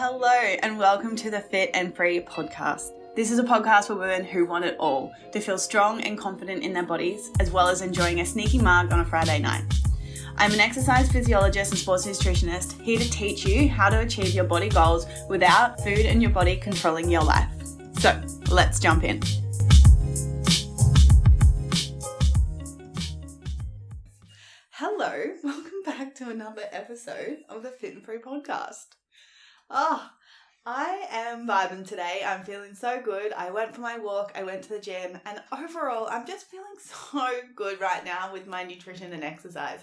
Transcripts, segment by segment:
Hello and welcome to the Fit and Free podcast. This is a podcast for women who want it all, to feel strong and confident in their bodies, as well as enjoying a sneaky mug on a Friday night. I'm an exercise physiologist and sports nutritionist, here to teach you how to achieve your body goals without food and your body controlling your life. So let's jump in. Hello, welcome back to another episode of the Fit and Free podcast. I am vibing today. I'm feeling so good. I went for my walk, I went to the gym, and overall, I'm just feeling so good right now with my nutrition and exercise.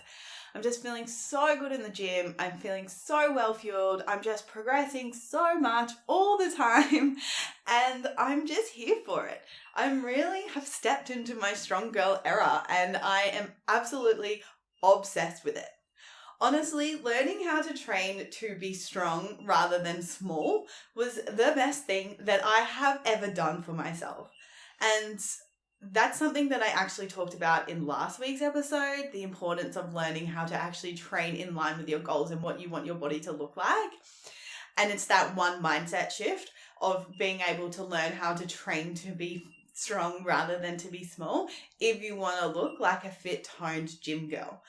I'm just feeling so good in the gym. I'm feeling so well fueled. I'm just progressing so much all the time, and I'm just here for it. I really have stepped into my strong girl era, and I am absolutely obsessed with it. Honestly, learning how to train to be strong rather than small was the best thing that I have ever done for myself. And that's something that I actually talked about in last week's episode, the importance of learning how to actually train in line with your goals and what you want your body to look like. And it's that one mindset shift of being able to learn how to train to be strong rather than to be small if you want to look like a fit, toned gym girl.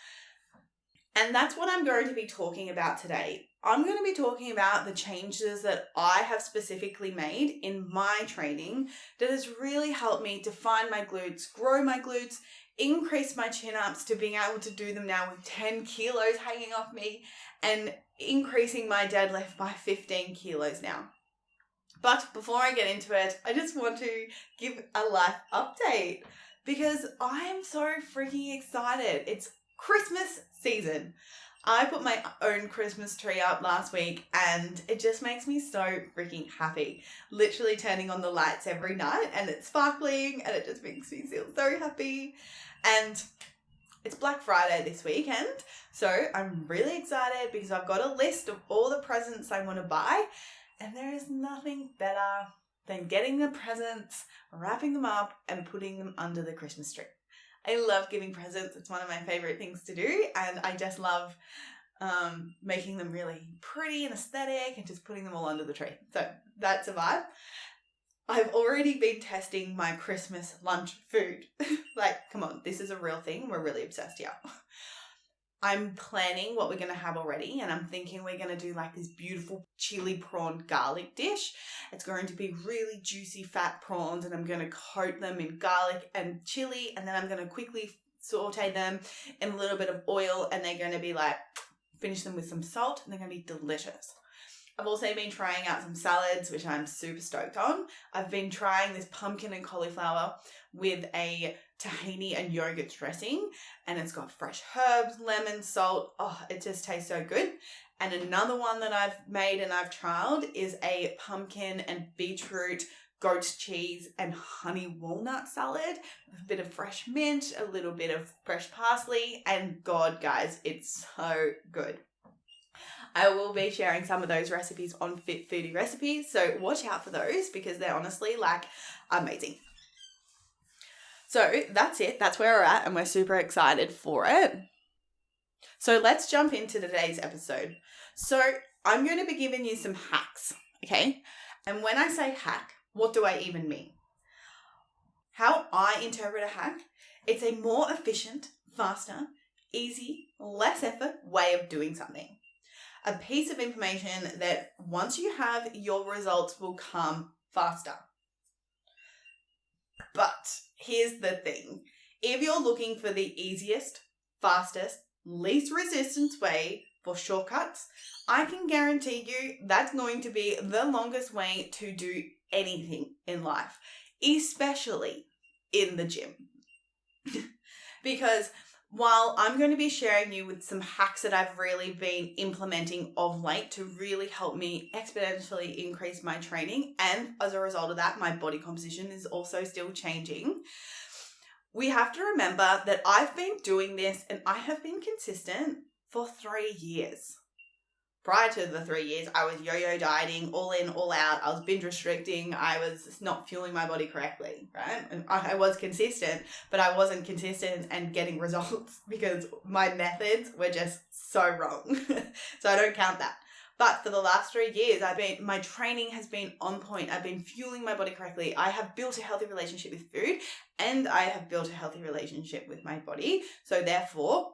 And that's what I'm going to be talking about today. I'm going to be talking about the changes that I have specifically made in my training that has really helped me define my glutes, grow my glutes, increase my chin-ups to being able to do them now with 10 kilos hanging off me and increasing my deadlift by 15 kilos now. But before I get into it, I just want to give a life update because I am so freaking excited. It's Christmas season. I put my own Christmas tree up last week and it just makes me so freaking happy. Literally turning on the lights every night and it's sparkling and it just makes me feel so happy. And it's Black Friday this weekend, so I'm really excited because I've got a list of all the presents I want to buy, and there is nothing better than getting the presents, wrapping them up and putting them under the Christmas tree. I love giving presents. It's one of my favorite things to do. And I just love making them really pretty and aesthetic and just putting them all under the tree. So that's a vibe. I've already been testing my Christmas lunch food. Like, come on, this is a real thing. We're really obsessed here. I'm planning what we're going to have already, and I'm thinking we're going to do like this beautiful chili prawn garlic dish. It's going to be really juicy fat prawns, and I'm going to coat them in garlic and chili, and then I'm going to quickly saute them in a little bit of oil, and they're going to be like, finish them with some salt, and they're going to be delicious. I've also been trying out some salads, which I'm super stoked on. I've been trying this pumpkin and cauliflower with a tahini and yogurt dressing, and it's got fresh herbs, lemon, salt. Oh, it just tastes so good. And another one that I've made and I've trialed is a pumpkin and beetroot, goat cheese and honey walnut salad with a bit of fresh mint, a little bit of fresh parsley, and God, guys, it's so good. I will be sharing some of those recipes on Fit Foodie Recipes, so watch out for those because they're honestly like amazing. So that's it. That's where we're at and we're super excited for it. So let's jump into today's episode. So I'm going to be giving you some hacks, okay? And when I say hack, what do I even mean? How I interpret a hack, it's a more efficient, faster, easy, less effort way of doing something. A piece of information that once you have, your results will come faster. But here's the thing. If you're looking for the easiest, fastest, least resistance way for shortcuts, I can guarantee you that's going to be the longest way to do anything in life, especially in the gym. Because while I'm going to be sharing you with some hacks that I've really been implementing of late to really help me exponentially increase my training, and as a result of that, my body composition is also still changing, we have to remember that I've been doing this and I have been consistent for 3 years. Prior to the 3 years, I was yo-yo dieting, all in, all out. I was binge restricting. I was not fueling my body correctly, right? And I was consistent, but I wasn't consistent and getting results because my methods were just so wrong. So I don't count that. But for the last 3 years, my training has been on point. I've been fueling my body correctly. I have built a healthy relationship with food, and I have built a healthy relationship with my body. So therefore,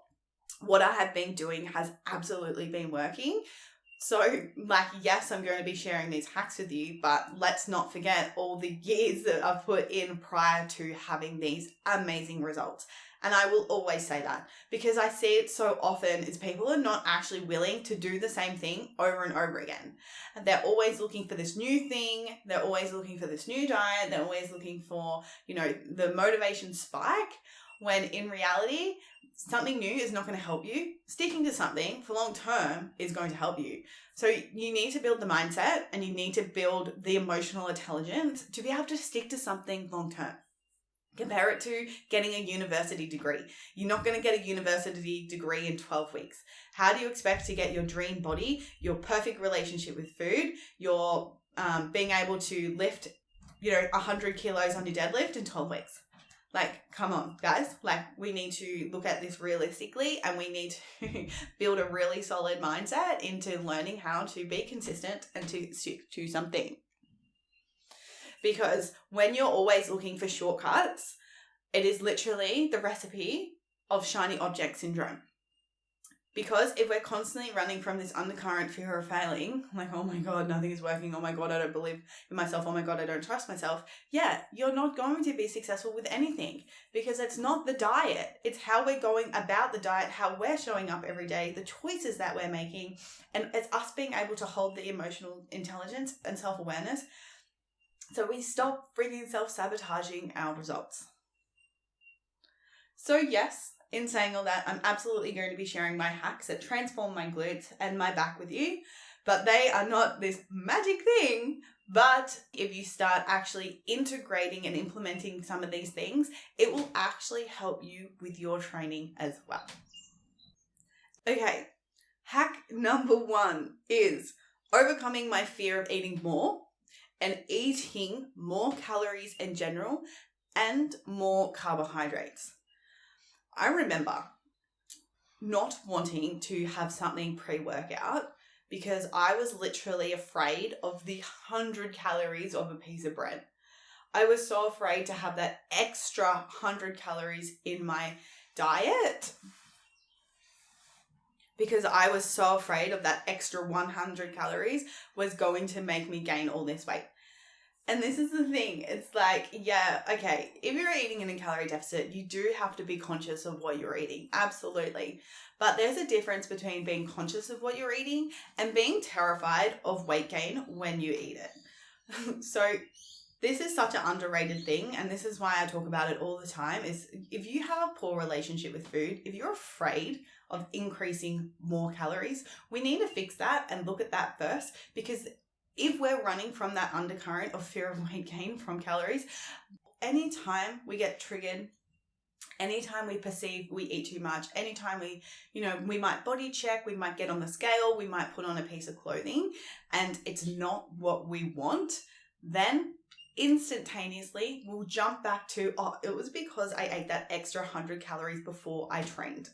what I have been doing has absolutely been working. So, yes, I'm going to be sharing these hacks with you, but let's not forget all the years that I've put in prior to having these amazing results. And I will always say that because I see it so often is people are not actually willing to do the same thing over and over again. And they're always looking for this new thing. They're always looking for this new diet. They're always looking for, the motivation spike, when in reality, something new is not going to help you. Sticking to something for long term is going to help you. So you need to build the mindset and you need to build the emotional intelligence to be able to stick to something long term. Compare it to getting a university degree. You're not going to get a university degree in 12 weeks. How do you expect to get your dream body, your perfect relationship with food, your being able to lift, 100 kilos on your deadlift in 12 weeks? Come on, guys. We need to look at this realistically, and we need to build a really solid mindset into learning how to be consistent and to stick to something. Because when you're always looking for shortcuts, it is literally the recipe of shiny object syndrome. Because if we're constantly running from this undercurrent fear of failing, oh my God, nothing is working. Oh my God, I don't believe in myself. Oh my God, I don't trust myself. Yeah, you're not going to be successful with anything because it's not the diet. It's how we're going about the diet, how we're showing up every day, the choices that we're making. And it's us being able to hold the emotional intelligence and self-awareness so we stop freaking self-sabotaging our results. So yes, in saying all that, I'm absolutely going to be sharing my hacks that transform my glutes and my back with you, but they are not this magic thing. But if you start actually integrating and implementing some of these things, it will actually help you with your training as well. Okay, hack number 1 is overcoming my fear of eating more and eating more calories in general and more carbohydrates. I remember not wanting to have something pre-workout because I was literally afraid of the 100 calories of a piece of bread. I was so afraid to have that extra 100 calories in my diet because I was so afraid of that extra 100 calories was going to make me gain all this weight. And this is the thing. It's if you're eating in a calorie deficit, you do have to be conscious of what you're eating. Absolutely. But there's a difference between being conscious of what you're eating and being terrified of weight gain when you eat it. So this is such an underrated thing. And this is why I talk about it all the time is if you have a poor relationship with food, if you're afraid of increasing more calories, we need to fix that and look at that first, because if we're running from that undercurrent of fear of weight gain from calories, anytime we get triggered, anytime we perceive we eat too much, anytime we might body check, we might get on the scale, we might put on a piece of clothing and it's not what we want, then instantaneously we'll jump back to, it was because I ate that extra 100 calories before I trained.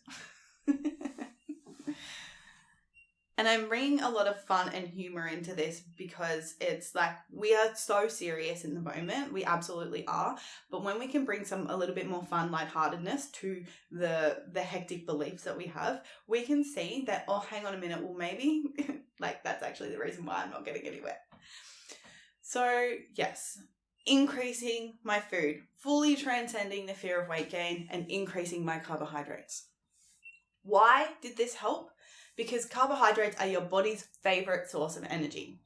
And I'm bringing a lot of fun and humor into this because it's we are so serious in the moment. We absolutely are. But when we can bring a little bit more fun, lightheartedness to the hectic beliefs that we have, we can see that, hang on a minute, well, maybe that's actually the reason why I'm not getting anywhere. So yes, increasing my food, fully transcending the fear of weight gain and increasing my carbohydrates. Why did this help? Because carbohydrates are your body's favorite source of energy.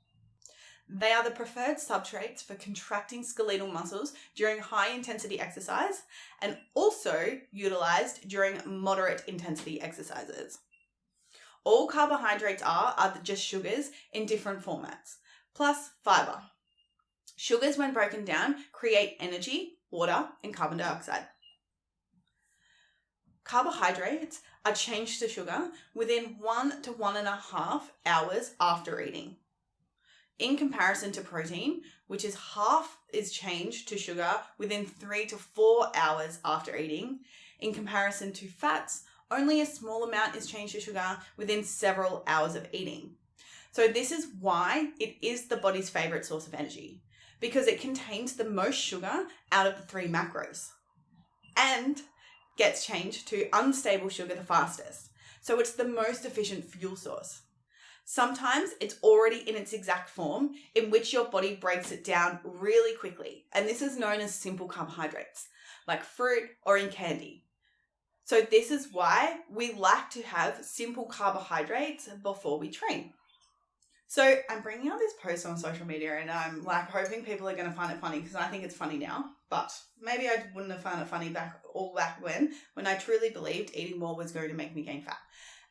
They are the preferred substrates for contracting skeletal muscles during high-intensity exercise and also utilized during moderate intensity exercises. All carbohydrates are just sugars in different formats, plus fiber. Sugars, when broken down, create energy, water, and carbon dioxide. Carbohydrates are changed to sugar within 1 to 1.5 hours after eating. In comparison to protein, which is half is changed to sugar within 3 to 4 hours after eating. In comparison to fats, only a small amount is changed to sugar within several hours of eating. So this is why it is the body's favorite source of energy, because it contains the most sugar out of the 3 macros and gets changed to unstable sugar the fastest. So it's the most efficient fuel source. Sometimes it's already in its exact form, in which your body breaks it down really quickly. And this is known as simple carbohydrates, like fruit or in candy. So this is why we like to have simple carbohydrates before we train. So I'm bringing out this post on social media and I'm like hoping people are going to find it funny, because I think it's funny now, but maybe I wouldn't have found it funny back when I truly believed eating more was going to make me gain fat.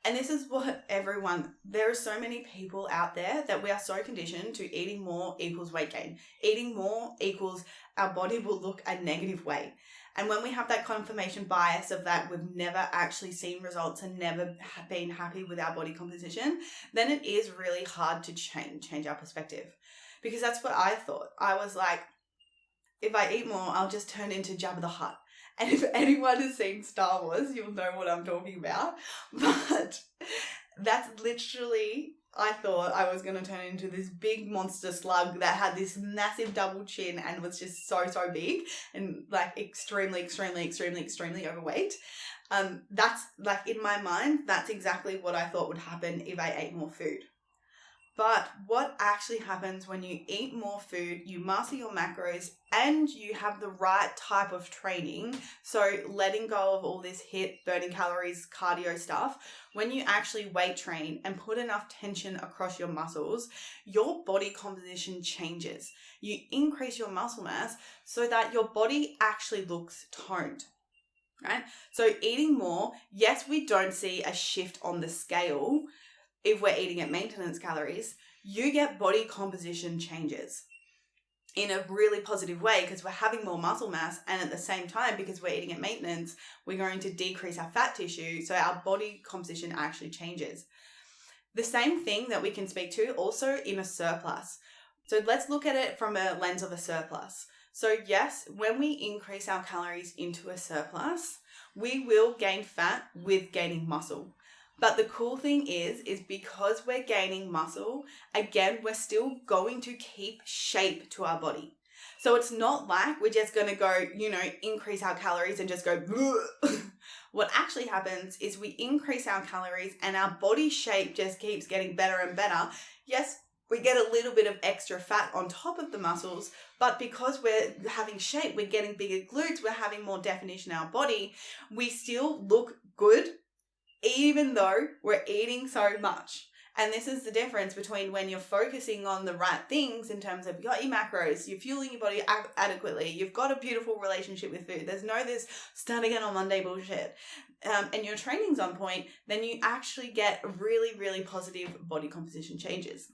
And this is what there are so many people out there that we are so conditioned to eating more equals weight gain. Eating more equals our body will look a negative way. And when we have that confirmation bias of that we've never actually seen results and never been happy with our body composition, then it is really hard to change our perspective. Because that's what I thought. I was like, if I eat more, I'll just turn into Jabba the Hutt. And if anyone has seen Star Wars, you'll know what I'm talking about. But that's literally, I thought I was going to turn into this big monster slug that had this massive double chin and was just so big and like extremely overweight. That's like in my mind, that's exactly what I thought would happen if I ate more food. But what actually happens when you eat more food, you master your macros, and you have the right type of training, so letting go of all this HIIT, burning calories, cardio stuff, when you actually weight train and put enough tension across your muscles, your body composition changes. You increase your muscle mass so that your body actually looks toned. Right? So eating more, yes, we don't see a shift on the scale. If we're eating at maintenance calories, you get body composition changes in a really positive way because we're having more muscle mass, and at the same time, because we're eating at maintenance, we're going to decrease our fat tissue, so our body composition actually changes. The same thing that we can speak to also in a surplus. So let's look at it from a lens of a surplus. So yes, when we increase our calories into a surplus, we will gain fat with gaining muscle. But the cool thing is because we're gaining muscle, again, we're still going to keep shape to our body. So it's not like we're just going to go, increase our calories and just go, what actually happens is we increase our calories and our body shape just keeps getting better and better. Yes, we get a little bit of extra fat on top of the muscles, but because we're having shape, we're getting bigger glutes, we're having more definition in our body, we still look good, even though we're eating so much. And this is the difference between when you're focusing on the right things in terms of you got your macros, you're fueling your body adequately, you've got a beautiful relationship with food, there's no this start again on Monday bullshit, and your training's on point, then you actually get really positive body composition changes.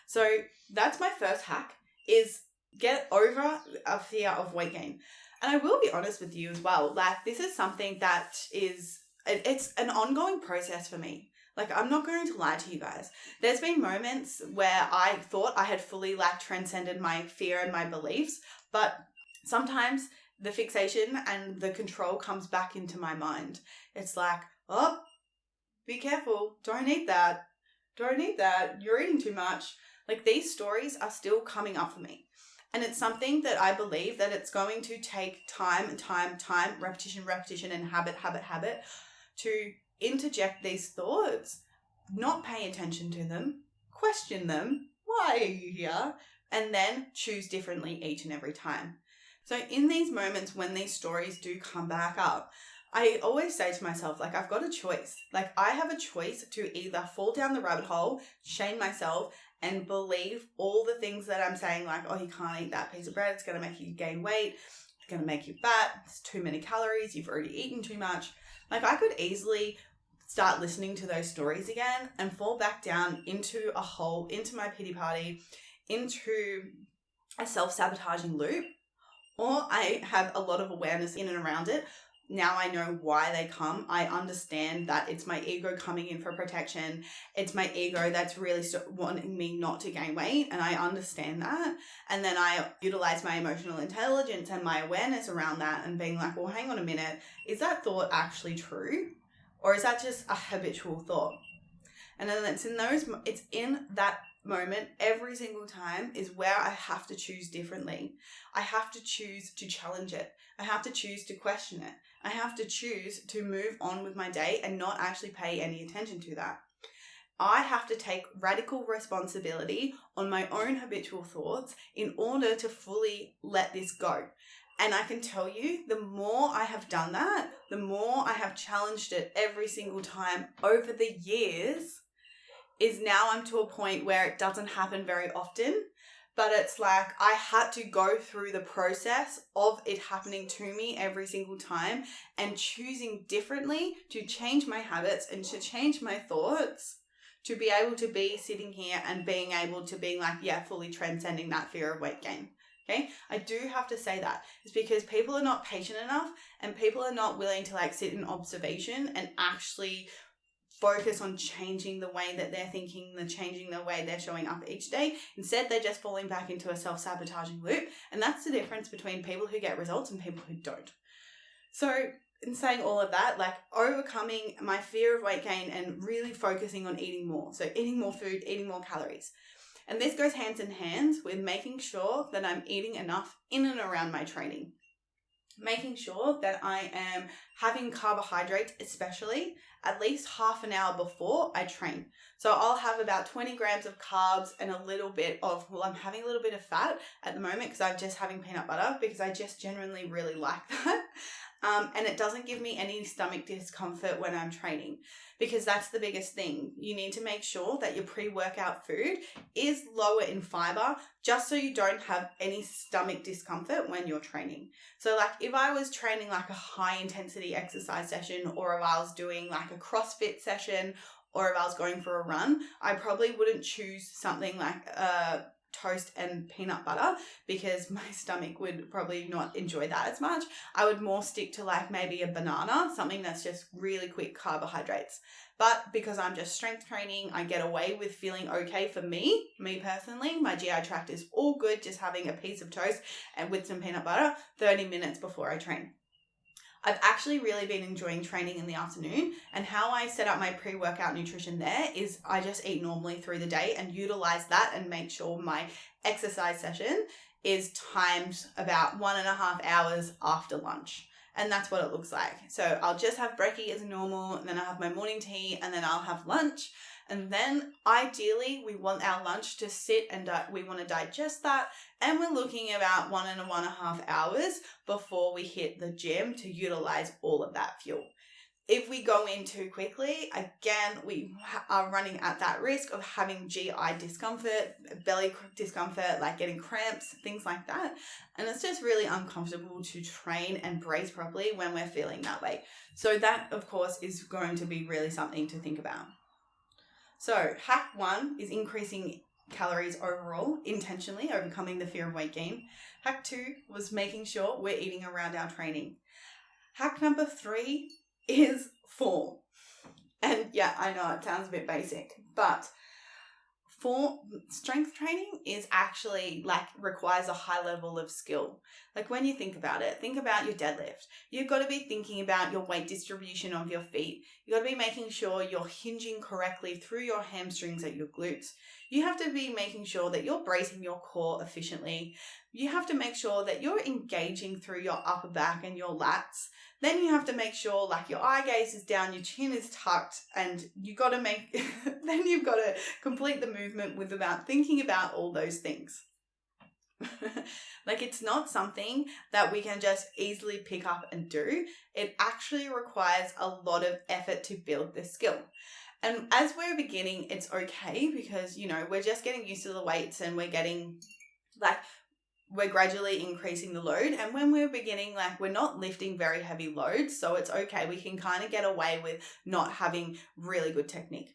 So that's my first hack, is get over a fear of weight gain. And I will be honest with you as well, like this is something that it's an ongoing process for me. Like, I'm not going to lie to you guys. There's been moments where I thought I had fully transcended my fear and my beliefs, but sometimes the fixation and the control comes back into my mind. It's like, oh, be careful. Don't eat that. Don't eat that. You're eating too much. Like, these stories are still coming up for me. And it's something that I believe that it's going to take time, repetition, and habit to interject these thoughts, not pay attention to them, question them, why are you here? And then choose differently each and every time. So in these moments when these stories do come back up, I always say to myself, like, I've got a choice. Like, I have a choice to either fall down the rabbit hole, shame myself, and believe all the things that I'm saying, like, oh, you can't eat that piece of bread, it's going to make you gain weight, it's going to make you fat, it's too many calories, you've already eaten too much. Like, I could easily start listening to those stories again and fall back down into a hole, into my pity party, into a self-sabotaging loop, or I have a lot of awareness in and around it. Now I know why they come. I understand that it's my ego coming in for protection. It's my ego that's really wanting me not to gain weight, and I understand that. And then I utilize my emotional intelligence and my awareness around that and being like, well, hang on a minute. Is that thought actually true? Or is that just a habitual thought? And then it's in that moment every single time is where I have to choose differently. I have to choose to challenge it. I have to choose to question it. I have to choose to move on with my day and not actually pay any attention to that. I have to take radical responsibility on my own habitual thoughts in order to fully let this go. And I can tell you, the more I have done that, the more I have challenged it every single time over the years, is now I'm to a point where it doesn't happen very often, but it's like I had to go through the process of it happening to me every single time and choosing differently to change my habits and to change my thoughts to be able to be sitting here and being able to be like, fully transcending that fear of weight gain. Okay, I do have to say that. It's because people are not patient enough and people are not willing to like sit in observation and actually focus on changing the way that they're thinking, changing the way they're showing up each day. Instead, they're just falling back into a self-sabotaging loop. And that's the difference between people who get results and people who don't. So in saying all of that, like overcoming my fear of weight gain and really focusing on eating more. So eating more food, eating more calories. And this goes hands in hand with making sure that I'm eating enough in and around my training. Making sure that I am having carbohydrates, especially at least half an hour before I train. So I'll have about 20 grams of carbs and a little bit of, I'm having a little bit of fat at the moment because I'm just having peanut butter because I just genuinely really like that. And it doesn't give me any stomach discomfort when I'm training, because that's the biggest thing. You need to make sure that your pre-workout food is lower in fiber, just so you don't have any stomach discomfort when you're training. So like if I was training like a high intensity exercise session, or if I was doing like a CrossFit session, or if I was going for a run, I probably wouldn't choose something like toast and peanut butter because my stomach would probably not enjoy that as much. I would more stick to like maybe a banana, something that's just really quick carbohydrates. But because I'm just strength training, I get away with feeling okay for me personally. My GI tract is all good just having a piece of toast and with some peanut butter 30 minutes before I train. I've actually really been enjoying training in the afternoon, and how I set up my pre-workout nutrition there is I just eat normally through the day and utilize that and make sure my exercise session is timed about 1.5 hours after lunch. And that's what it looks like. So I'll just have brekkie as normal, and then I'll have my morning tea, and then I'll have lunch. And then ideally we want our lunch to sit and we want to digest that. And we're looking about 1.5 hours before we hit the gym to utilize all of that fuel. If we go in too quickly, again, we are running at that risk of having GI discomfort, belly discomfort, like getting cramps, things like that. And it's just really uncomfortable to train and brace properly when we're feeling that way. So that, of course, is going to be really something to think about. So hack 1 is increasing calories overall, intentionally overcoming the fear of weight gain. Hack 2 was making sure we're eating around our training. Hack number 3 is form. And yeah, I know it sounds a bit basic, but for strength training is actually like requires a high level of skill. Like when you think about it, think about your deadlift. You've got to be thinking about your weight distribution of your feet. You've got to be making sure you're hinging correctly through your hamstrings at your glutes. You have to be making sure that you're bracing your core efficiently. You have to make sure that you're engaging through your upper back and your lats. Then you have to make sure like your eye gaze is down, your chin is tucked, and you got to then you've got to complete the movement with thinking about all those things. Like it's not something that we can just easily pick up and do. It actually requires a lot of effort to build this skill. And as we're beginning, it's okay because, we're just getting used to the weights and we're gradually increasing the load. And when we're beginning, we're not lifting very heavy loads. So it's okay. We can kind of get away with not having really good technique.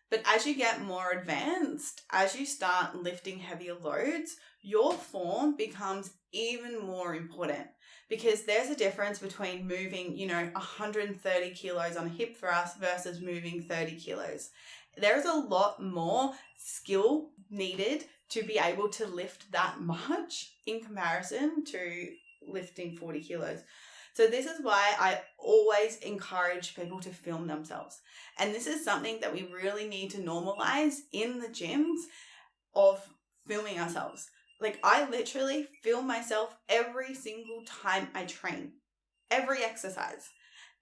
But as you get more advanced, as you start lifting heavier loads, your form becomes even more important because there's a difference between moving, 130 kilos on a hip thrust versus moving 30 kilos. There's a lot more skill needed to be able to lift that much in comparison to lifting 40 kilos. So this is why I always encourage people to film themselves. And this is something that we really need to normalize in the gyms of filming ourselves. Like, I literally film myself every single time I train, every exercise.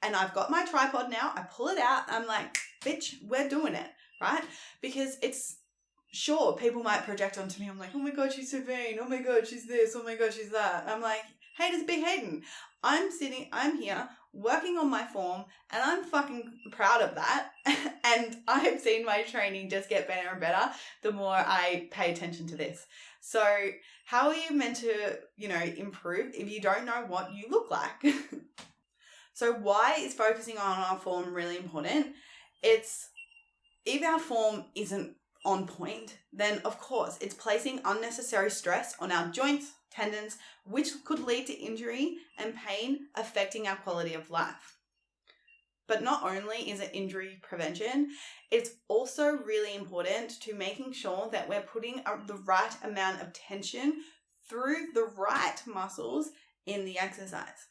And I've got my tripod now. I pull it out. I'm like, bitch, we're doing it, right? Because it's, sure, people might project onto me. I'm like, oh my God, she's so vain. Oh my God, she's this. Oh my God, she's that. I'm like, haters be hating. I'm here working on my form, and I'm fucking proud of that. And I've seen my training just get better and better the more I pay attention to this. So how are you meant to, improve if you don't know what you look like? So why is focusing on our form really important? It's, if our form isn't on point, then of course it's placing unnecessary stress on our joints, tendons, which could lead to injury and pain, affecting our quality of life. But not only is it injury prevention, it's also really important to making sure that we're putting the right amount of tension through the right muscles in the exercise.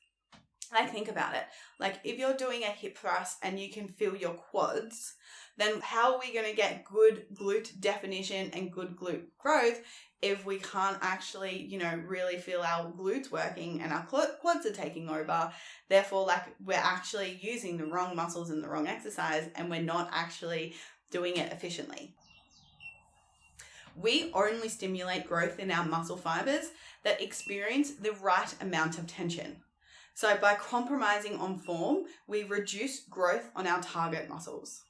Like, think about it. Like, if you're doing a hip thrust and you can feel your quads, then how are we going to get good glute definition and good glute growth if we can't actually, really feel our glutes working and our quads are taking over? Therefore, like, we're actually using the wrong muscles in the wrong exercise, and we're not actually doing it efficiently. We only stimulate growth in our muscle fibers that experience the right amount of tension. So by compromising on form, we reduce growth on our target muscles.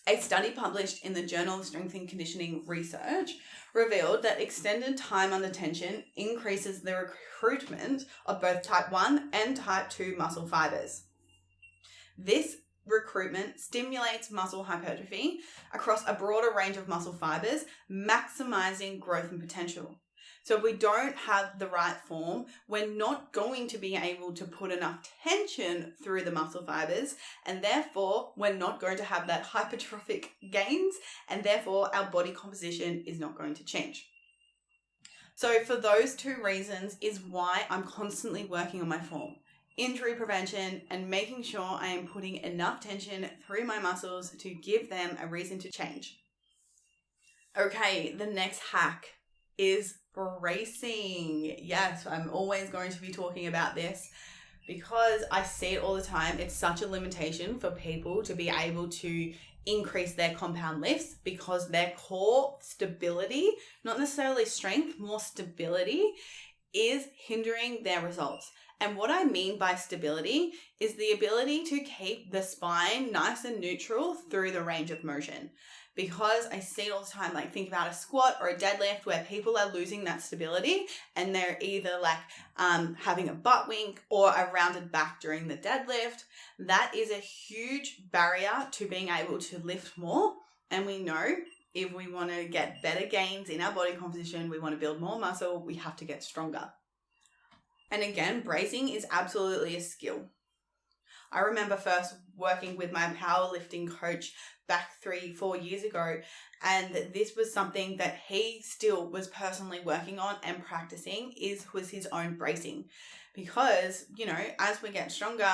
A study published in the Journal of Strength and Conditioning Research revealed that extended time under tension increases the recruitment of both type 1 and type 2 muscle fibers. This recruitment stimulates muscle hypertrophy across a broader range of muscle fibers, maximizing growth and potential. So if we don't have the right form, we're not going to be able to put enough tension through the muscle fibers, and therefore we're not going to have that hypertrophic gains, and therefore our body composition is not going to change. So for those two reasons is why I'm constantly working on my form. Injury prevention and making sure I am putting enough tension through my muscles to give them a reason to change. Okay, the next hack is bracing. Yes, I'm always going to be talking about this because I see it all the time. It's such a limitation for people to be able to increase their compound lifts because their core stability, not necessarily strength, more stability, is hindering their results. And what I mean by stability is the ability to keep the spine nice and neutral through the range of motion. Because I see it all the time, like think about a squat or a deadlift where people are losing that stability and they're either like having a butt wink or a rounded back during the deadlift. That is a huge barrier to being able to lift more. And we know if we want to get better gains in our body composition, we want to build more muscle, we have to get stronger. And again, bracing is absolutely a skill. I remember first working with my powerlifting coach back 3-4 years ago, and this was something that he still was personally working on and practicing was his own bracing. Because, as we get stronger,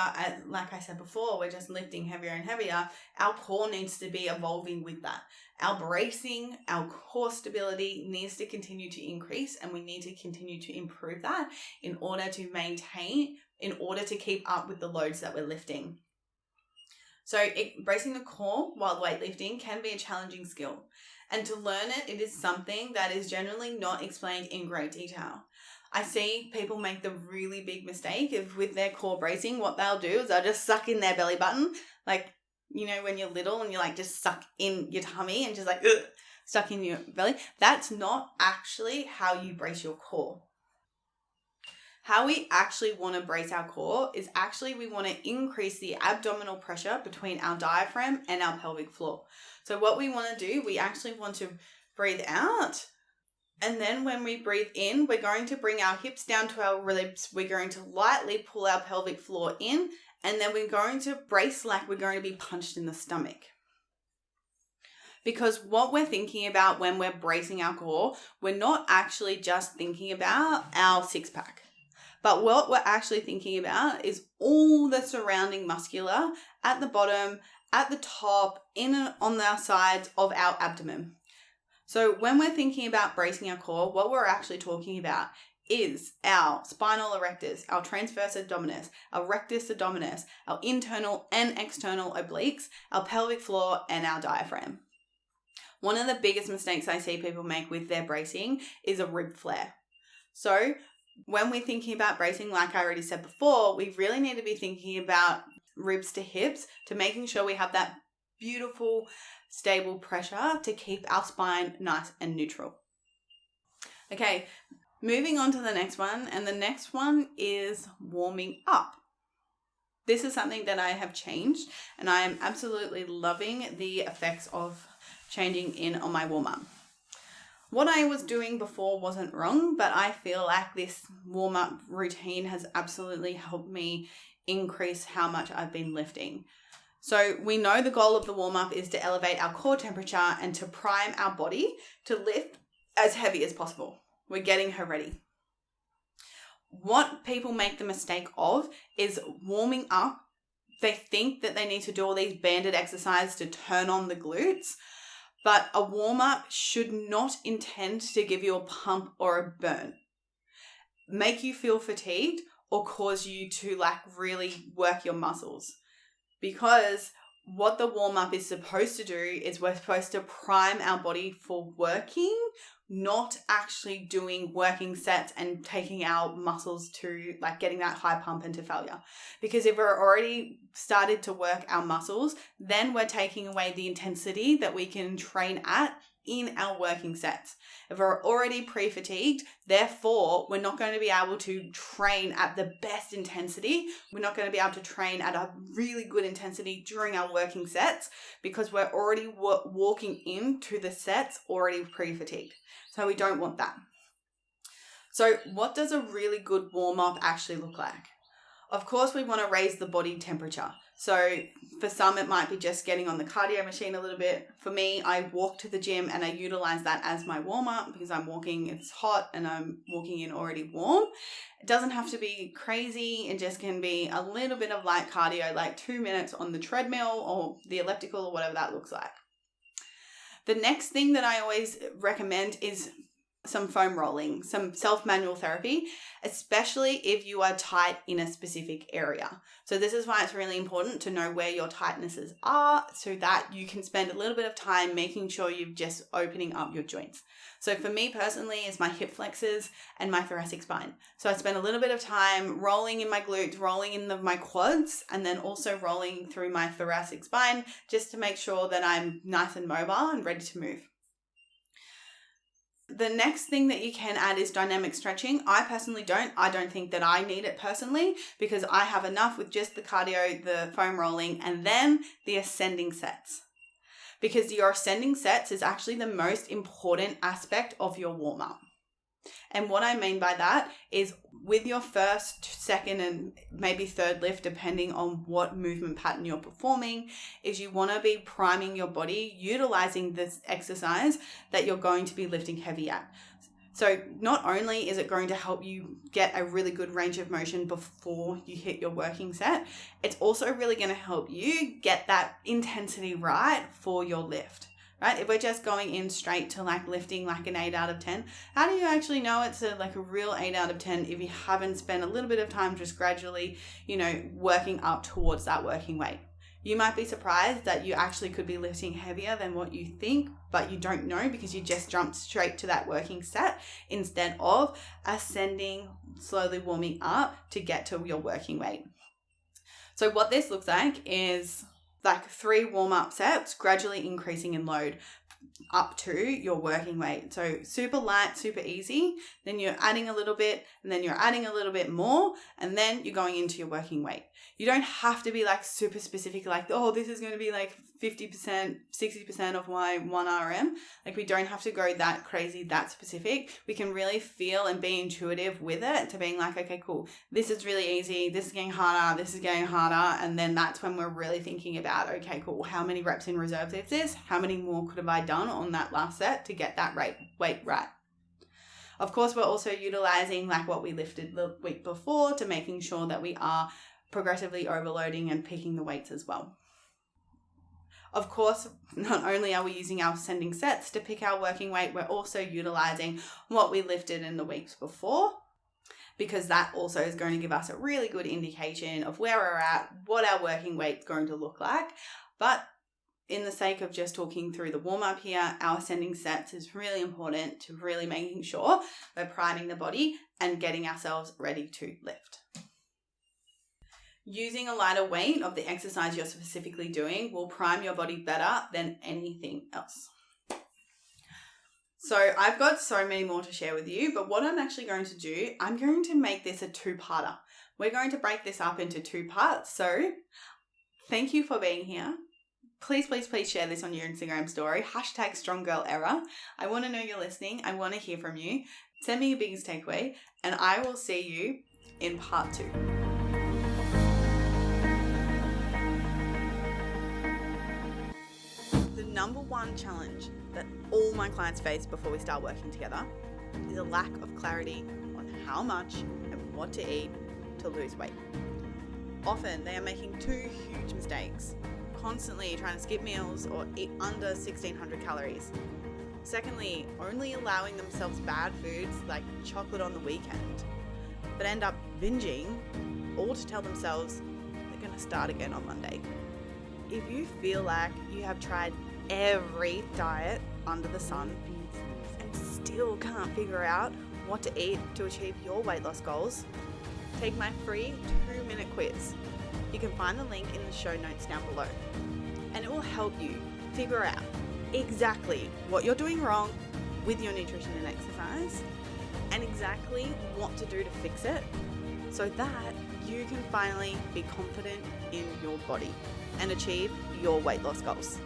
like I said before, we're just lifting heavier and heavier, our core needs to be evolving with that. Our bracing, our core stability needs to continue to increase, and we need to continue to improve that in order to keep up with the loads that we're lifting. So bracing the core while weightlifting can be a challenging skill. And to learn it, it is something that is generally not explained in great detail. I see people make the really big mistake of with their core bracing, what they'll do is they'll just suck in their belly button. Like, when you're little and you like just suck in your tummy and just like stuck in your belly. That's not actually how you brace your core. How we actually want to brace our core is we want to increase the abdominal pressure between our diaphragm and our pelvic floor. So what we want to do, we actually want to breathe out. And then when we breathe in, we're going to bring our hips down to our ribs. We're going to lightly pull our pelvic floor in, and then we're going to brace like we're going to be punched in the stomach. Because what we're thinking about when we're bracing our core, we're not actually just thinking about our six-pack. But what we're actually thinking about is all the surrounding muscular at the bottom, at the top, on our sides of our abdomen. So when we're thinking about bracing our core, what we're actually talking about is our spinal erectors, our transverse abdominis, our rectus abdominis, our internal and external obliques, our pelvic floor, and our diaphragm. One of the biggest mistakes I see people make with their bracing is a rib flare. So when we're thinking about bracing, like I already said before, we really need to be thinking about ribs to hips to making sure we have that beautiful, stable pressure to keep our spine nice and neutral. Okay, moving on to the next one, and the next one is warming up. This is something that I have changed, and I am absolutely loving the effects of changing in on my warm-up. What I was doing before wasn't wrong, but I feel like this warm-up routine has absolutely helped me increase how much I've been lifting. So we know the goal of the warm-up is to elevate our core temperature and to prime our body to lift as heavy as possible. We're getting her ready. What people make the mistake of is warming up. They think that they need to do all these banded exercises to turn on the glutes, but a warm-up should not intend to give you a pump or a burn, make you feel fatigued, or cause you to really work your muscles. Because what the warm-up is supposed to do is we're supposed to prime our body for working, not actually doing working sets and taking our muscles to getting that high pump into failure. Because if we're already started to work our muscles, then we're taking away the intensity that we can train at in our working sets. If we're already pre-fatigued, therefore we're not going to be able to train at the best intensity. We're not going to be able to train at a really good intensity during our working sets because we're already walking into the sets already pre-fatigued. So we don't want that. So what does a really good warm-up actually look like? Of course, we want to raise the body temperature. So for some, it might be just getting on the cardio machine a little bit. For me, I walk to the gym and I utilize that as my warm-up because I'm walking, it's hot and I'm walking in already warm. It doesn't have to be crazy. It just can be a little bit of light cardio, like 2 minutes on the treadmill or the elliptical or whatever that looks like. The next thing that I always recommend is some foam rolling, some self-manual therapy, especially if you are tight in a specific area. So this is why it's really important to know where your tightnesses are so that you can spend a little bit of time making sure you're just opening up your joints. So for me personally, it's my hip flexors and my thoracic spine. So I spend a little bit of time rolling in my glutes, rolling in my quads, and then also rolling through my thoracic spine just to make sure that I'm nice and mobile and ready to move. The next thing that you can add is dynamic stretching. I personally don't. I don't think that I need it personally because I have enough with just the cardio, the foam rolling, and then the ascending sets. Because your ascending sets is actually the most important aspect of your warm-up. And what I mean by that is with your first, second, and maybe third lift, depending on what movement pattern you're performing, is you want to be priming your body, utilizing this exercise that you're going to be lifting heavy at. So not only is it going to help you get a really good range of motion before you hit your working set, it's also really going to help you get that intensity right for your lift. Right? If we're just going in straight to lifting an 8 out of 10, how do you actually know it's a real 8 out of 10 if you haven't spent a little bit of time just gradually, working up towards that working weight? You might be surprised that you actually could be lifting heavier than what you think, but you don't know because you just jumped straight to that working set instead of ascending, slowly warming up to get to your working weight. So what this looks like is 3 warm-up sets, gradually increasing in load up to your working weight. So super light, super easy. Then you're adding a little bit, and then you're adding a little bit more, and then you're going into your working weight. You don't have to be super specific, this is going to be 50%, 60% of my 1 RM. We don't have to go that crazy, that specific. We can really feel and be intuitive with it to being okay, cool. This is really easy. This is getting harder. This is getting harder. And then that's when we're really thinking about, okay, cool. How many reps in reserve is this? How many more could have I done on that last set to get that weight right? Of course, we're also utilizing like what we lifted the week before to making sure that we are progressively overloading and picking the weights as well. Of course, not only are we using our ascending sets to pick our working weight, we're also utilizing what we lifted in the weeks before, because that also is going to give us a really good indication of where we're at, what our working weight's going to look like. But in the sake of just talking through the warm-up here, our ascending sets is really important to really making sure we're priming the body and getting ourselves ready to lift. Using a lighter weight of the exercise you're specifically doing will prime your body better than anything else. So I've got so many more to share with you, but what I'm actually going to do, I'm going to make this a two-parter. We're going to break this up into 2 parts. So thank you for being here. Please, please, please share this on your Instagram story. #StrongGirlEra. I want to know you're listening. I want to hear from you. Send me your biggest takeaway, and I will see you in part 2. Number 1 challenge that all my clients face before we start working together is a lack of clarity on how much and what to eat to lose weight. Often they are making 2 huge mistakes, constantly trying to skip meals or eat under 1,600 calories. Secondly, only allowing themselves bad foods like chocolate on the weekend, but end up binging, all to tell themselves they're going to start again on Monday. If you feel like you have tried every diet under the sun and still can't figure out what to eat to achieve your weight loss goals, take my free 2-minute quiz. You can find the link in the show notes down below, and it will help you figure out exactly what you're doing wrong with your nutrition and exercise and exactly what to do to fix it so that you can finally be confident in your body and achieve your weight loss goals.